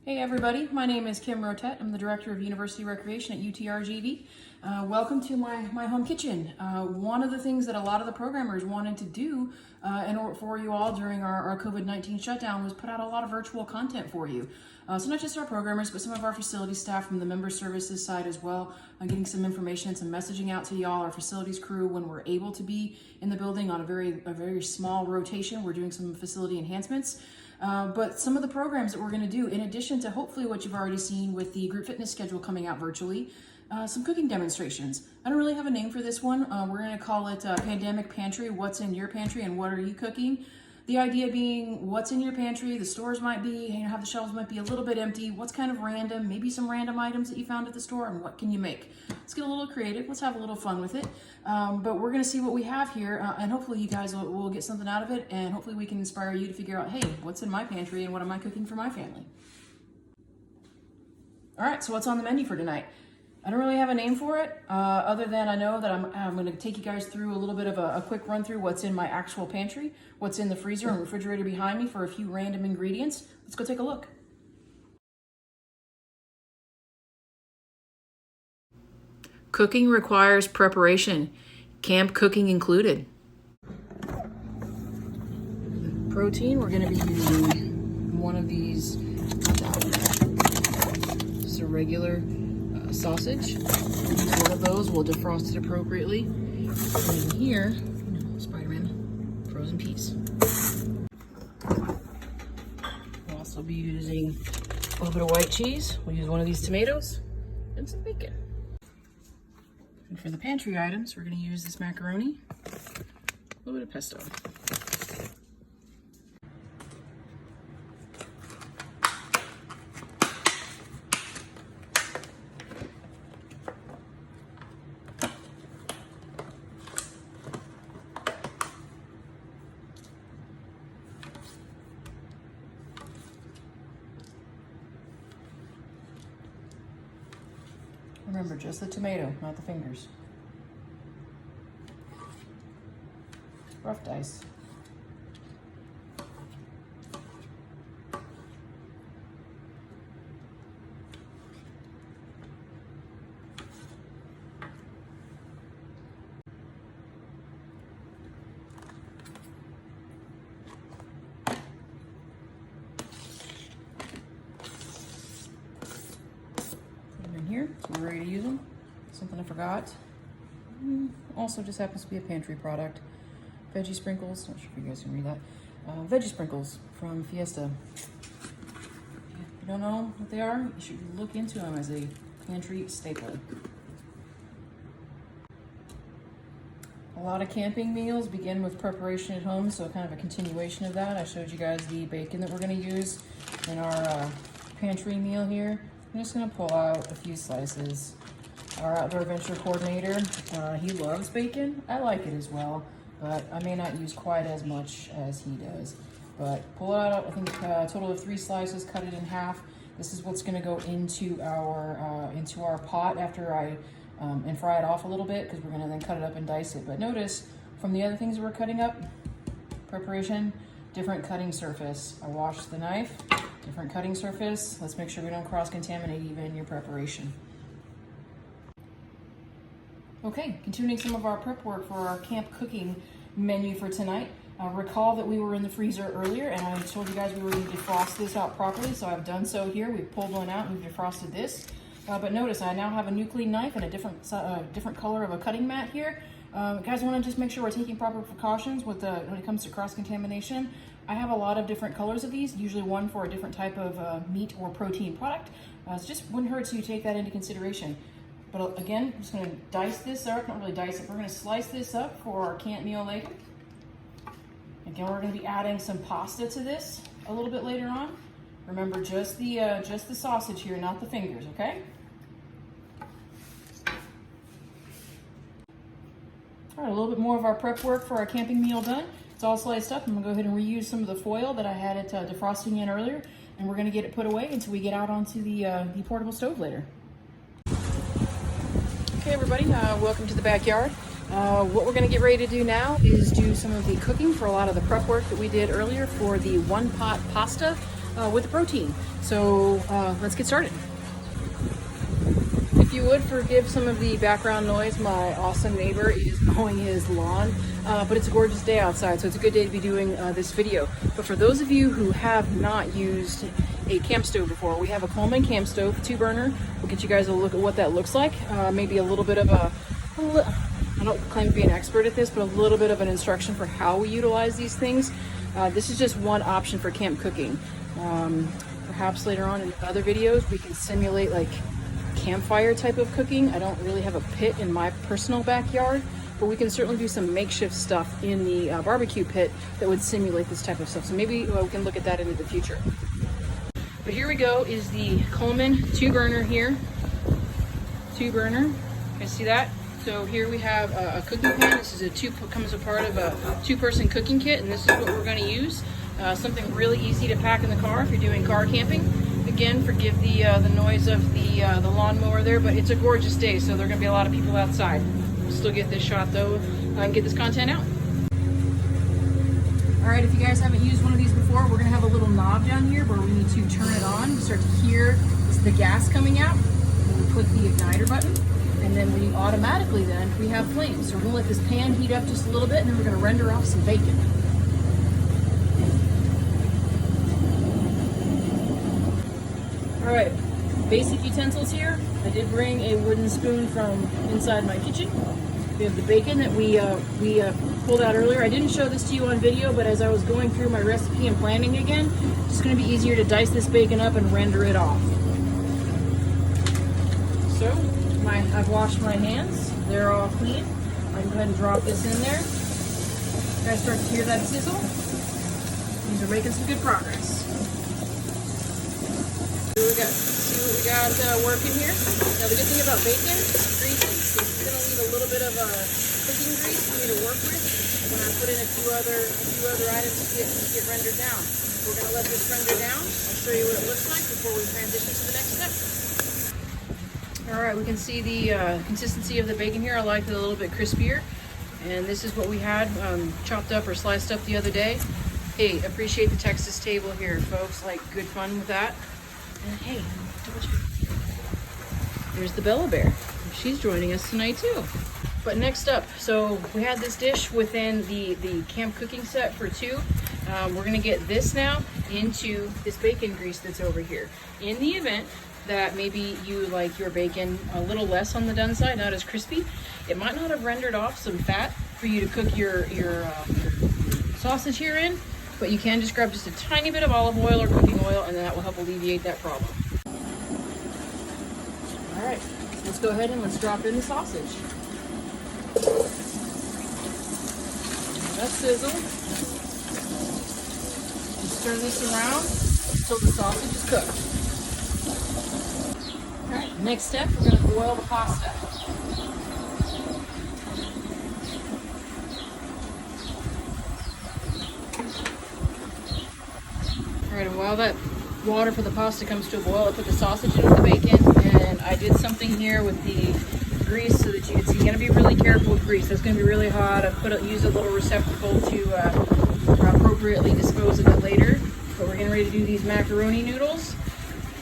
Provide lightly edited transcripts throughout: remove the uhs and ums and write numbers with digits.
Hey everybody, my name is Kim Rotet. I'm the Director of University Recreation at UTRGV. Welcome to my home kitchen. One of the things that a lot of the programmers wanted to do for you all during our COVID-19 shutdown was put out a lot of virtual content for you. So not just our programmers, but some of our facility staff from the member services side as well. I'm getting some information and some messaging out to y'all, our facilities crew, when we're able to be in the building on a very small rotation. We're doing some facility enhancements. But some of the programs that we're going to do, in addition to hopefully what you've already seen with the group fitness schedule coming out virtually, some cooking demonstrations. I don't really have a name for this one. We're going to call it Pandemic Pantry, what's in your pantry and what are you cooking? The idea being what's in your pantry, the stores might be, how the shelves might be a little bit empty, what's kind of random, maybe some random items that you found at the store, and what can you make? Let's get a little creative, let's have a little fun with it. But we're gonna see what we have here, and hopefully you guys will get something out of it, and hopefully we can inspire you to figure out, hey, what's in my pantry and what am I cooking for my family? All right, so what's on the menu for tonight? I don't really have a name for it, other than I know that I'm going to take you guys through a little bit of a quick run through what's in my actual pantry, what's in the freezer and refrigerator behind me for a few random ingredients. Let's go take a look. Cooking requires preparation, camp cooking included. Protein, we're going to be using one of these, just a regular sausage. We'll use one of those, we'll defrost it appropriately. And here, Spider-Man, frozen peas. We'll also be using a little bit of white cheese. We'll use one of these tomatoes and some bacon. And for the pantry items, we're going to use this macaroni, a little bit of pesto. Remember, just the tomato, not the fingers. Rough dice. Here, so we're ready to use them. Something I forgot. Also just happens to be a pantry product. Veggie sprinkles, not sure if you guys can read that. Veggie sprinkles from Fiesta. If you don't know what they are, you should look into them as a pantry staple. A lot of camping meals begin with preparation at home, so kind of a continuation of that. I showed you guys the bacon that we're going to use in our pantry meal here. I'm just going to pull out a few slices. Our outdoor adventure coordinator, he loves bacon. I like it as well, but I may not use quite as much as he does. But pull it out, I think a total of 3 slices, cut it in half. This is what's going to go into our pot after I and fry it off a little bit, because we're going to then cut it up and dice it. But notice, from the other things that we're cutting up, preparation, different cutting surface. I washed the knife. Different cutting surface. Let's make sure we don't cross-contaminate even in your preparation. Okay, continuing some of our prep work for our camp cooking menu for tonight. Recall that we were in the freezer earlier and I told you guys we were going to defrost this out properly, so I've done so here. We've pulled one out and we've defrosted this. But notice I now have a new clean knife and a different color of a cutting mat here. Guys, want to just make sure we're taking proper precautions when it comes to cross-contamination. I have a lot of different colors of these, usually one for a different type of meat or protein product. So just wouldn't hurt to take that into consideration. But again, I'm just going to dice this up, not really dice it, we're going to slice this up for our camp meal later. Again, we're going to be adding some pasta to this a little bit later on. Remember, just the sausage here, not the fingers, okay? All right, a little bit more of our prep work for our camping meal done. It's all sliced up. I'm gonna go ahead and reuse some of the foil that I had it defrosting in earlier, and we're gonna get it put away until we get out onto the portable stove later. Okay, everybody, welcome to the backyard. What we're gonna get ready to do now is do some of the cooking for a lot of the prep work that we did earlier for the one-pot pasta with the protein. So let's get started. If you would forgive some of the background noise, my awesome neighbor is mowing his lawn, but it's a gorgeous day outside, so it's a good day to be doing this video. But for those of you who have not used a camp stove before, we have a Coleman camp stove, 2-burner. We'll get you guys a look at what that looks like. Maybe a little bit of I don't claim to be an expert at this, but a little bit of an instruction for how we utilize these things. This is just one option for camp cooking. Perhaps later on in other videos we can simulate like campfire type of cooking. I don't really have a pit in my personal backyard, but we can certainly do some makeshift stuff in the barbecue pit that would simulate this type of stuff. So maybe we can look at that into the future. But here we go, is the Coleman 2-burner here. 2-burner, you guys see that? So here we have a cooking pan. This is comes a part of a 2-person cooking kit, and this is what we're going to use. Something really easy to pack in the car if you're doing car camping. Again, forgive the noise of the lawnmower there, but it's a gorgeous day, so there are going to be a lot of people outside. We'll still get this shot though and get this content out. All right, if you guys haven't used one of these before, we're going to have a little knob down here where we need to turn it on. You start to hear the gas coming out. And we click the igniter button, and then we automatically we have flames. So we're going to let this pan heat up just a little bit, and then we're going to render off some bacon. All right, basic utensils here. I did bring a wooden spoon from inside my kitchen. We have the bacon that we pulled out earlier. I didn't show this to you on video, but as I was going through my recipe and planning again, it's just going to be easier to dice this bacon up and render it off. So I've washed my hands. They're all clean. I can go ahead and drop this in there. You guys start to hear that sizzle? These are making some good progress. See what we got working here. Now the good thing about bacon, it's greasy, so you're going to need a little bit of cooking grease for me to work with when I put in a few other items to get rendered down. We're going to let this render down. I'll show you what it looks like before we transition to the next step. All right, we can see the consistency of the bacon here. I like it a little bit crispier, and this is what we had chopped up or sliced up the other day. Hey, appreciate the Texas table here, folks. Like, good fun with that. And hey, there's the Bella Bear. She's joining us tonight too. But next up, so we had this dish within the camp cooking set for 2. We're gonna get this now into this bacon grease that's over here. In the event that maybe you like your bacon a little less on the done side, not as crispy, it might not have rendered off some fat for you to cook your sausage here in. But you can just grab just a tiny bit of olive oil or cooking oil, and then that will help alleviate that problem. All right, let's go ahead and let's drop in the sausage. Let's sizzle. Just turn this around until the sausage is cooked. All right, next step, we're going to boil the pasta. All right, and while that water for the pasta comes to a boil, I put the sausage in with the bacon, and I did something here with the grease so that you can see. You're gonna be really careful with grease. It's gonna be really hot. I used a little receptacle to appropriately dispose of it later. But we're getting ready to do these macaroni noodles,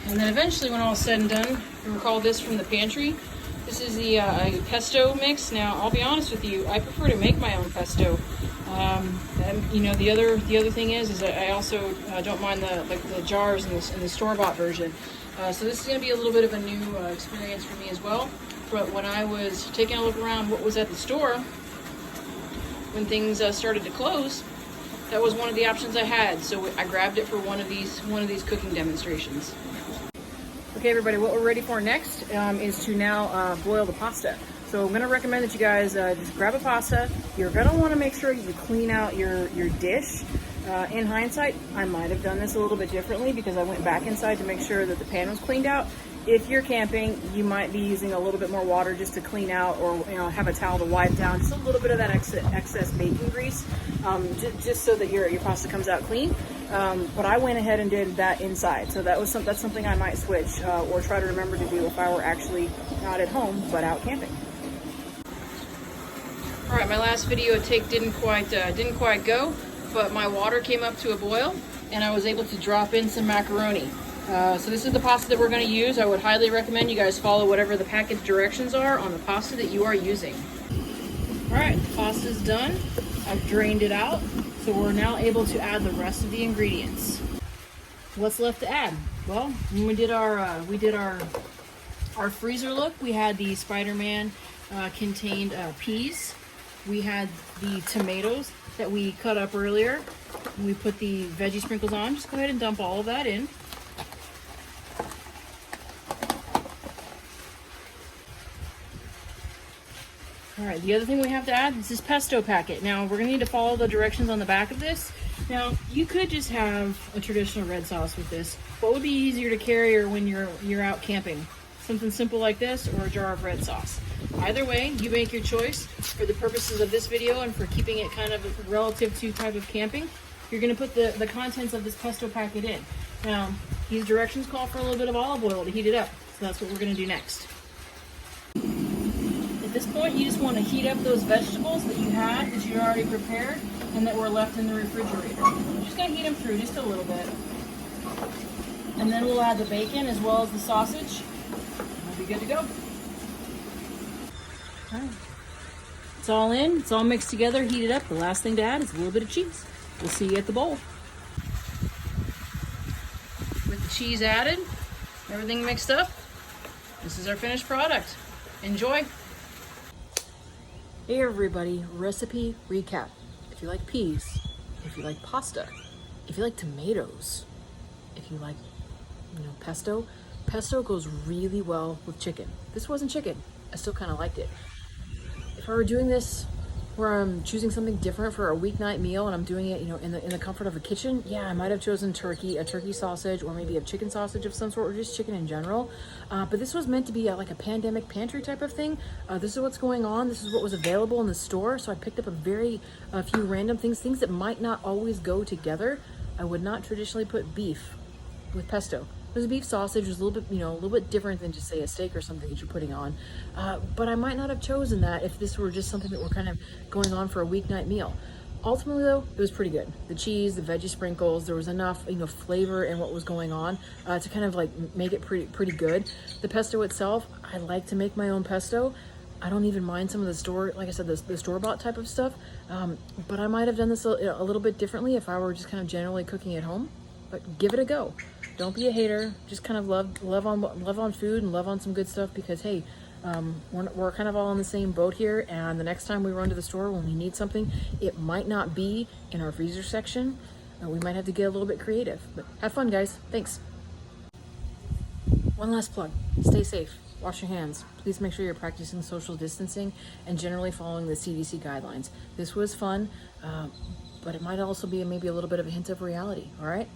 and then eventually, when all is said and done, you recall this from the pantry. This is the pesto mix. Now, I'll be honest with you, I prefer to make my own pesto. And you know, the other thing is that I also don't mind the jars in the store-bought version. So this is going to be a little bit of a new experience for me as well. But when I was taking a look around what was at the store when things started to close, that was one of the options I had. So I grabbed it for one of these cooking demonstrations. Okay, everybody, what we're ready for next is to now boil the pasta. So I'm going to recommend that you guys just grab a pasta. You're going to want to make sure you clean out your dish. In hindsight, I might have done this a little bit differently because I went back inside to make sure that the pan was cleaned out. If you're camping, you might be using a little bit more water just to clean out, or have a towel to wipe down just a little bit of that excess bacon grease, just so that your pasta comes out clean. But I went ahead and did that inside, so that's something I might switch or try to remember to do if I were actually not at home but out camping. All right, my last video take didn't quite go, but my water came up to a boil. and I was able to drop in some macaroni. So this is the pasta that we're going to use. I would highly recommend you guys follow whatever the package directions are on the pasta that you are using. All right, the pasta's done. I've drained it out, so we're now able to add the rest of the ingredients. What's left to add? Well, when we did our freezer look, we had the Spider-Man contained peas. We had the tomatoes that we cut up earlier. We put the veggie sprinkles on. Just go ahead and dump all of that in. All right, the other thing we have to add is this pesto packet. Now, we're gonna need to follow the directions on the back of this. Now, you could just have a traditional red sauce with this. What would be easier to carry or when you're out camping? Something simple like this or a jar of red sauce. Either way, you make your choice. For the purposes of this video and for keeping it kind of relative to type of camping, you're gonna put the contents of this pesto packet in. Now, these directions call for a little bit of olive oil to heat it up. So that's what we're gonna do next. At this point, you just want to heat up those vegetables that you had, that you already prepared, and that were left in the refrigerator. We're just going to heat them through just a little bit. And then we'll add the bacon as well as the sausage. We'll be good to go. All right. It's all in. It's all mixed together, heated up. The last thing to add is a little bit of cheese. We'll see you at the bowl. With the cheese added, everything mixed up, this is our finished product. Enjoy. Hey everybody, recipe recap. If you like peas, if you like pasta, if you like tomatoes, if you like, pesto goes really well with chicken. This wasn't chicken. I still kind of liked it. If I were doing this where I'm choosing something different for a weeknight meal and I'm doing it, in the comfort of a kitchen, yeah, I might have chosen a turkey sausage, or maybe a chicken sausage of some sort, or just chicken in general. But this was meant to be like a pandemic pantry type of thing. This is what's going on. This is what was available in the store. So I picked up a few random things that might not always go together. I would not traditionally put beef with pesto. Because a beef sausage was a little bit different than just say a steak or something that you're putting on. But I might not have chosen that if this were just something that we're kind of going on for a weeknight meal. Ultimately though, it was pretty good. The cheese, the veggie sprinkles, there was enough, flavor in what was going on to kind of like make it pretty good. The pesto itself, I like to make my own pesto. I don't even mind some of the store, like I said, the store-bought type of stuff. But I might have done this a little bit differently if I were just kind of generally cooking at home. But give it a go. Don't be a hater. Just kind of love on food and love on some good stuff, because hey, we're kind of all in the same boat here. And the next time we run to the store when we need something, it might not be in our freezer section. We might have to get a little bit creative. But have fun, guys. Thanks. One last plug. Stay safe. Wash your hands. Please make sure you're practicing social distancing and generally following the CDC guidelines. This was fun, but it might also be maybe a little bit of a hint of reality. All right?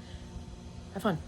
Have fun.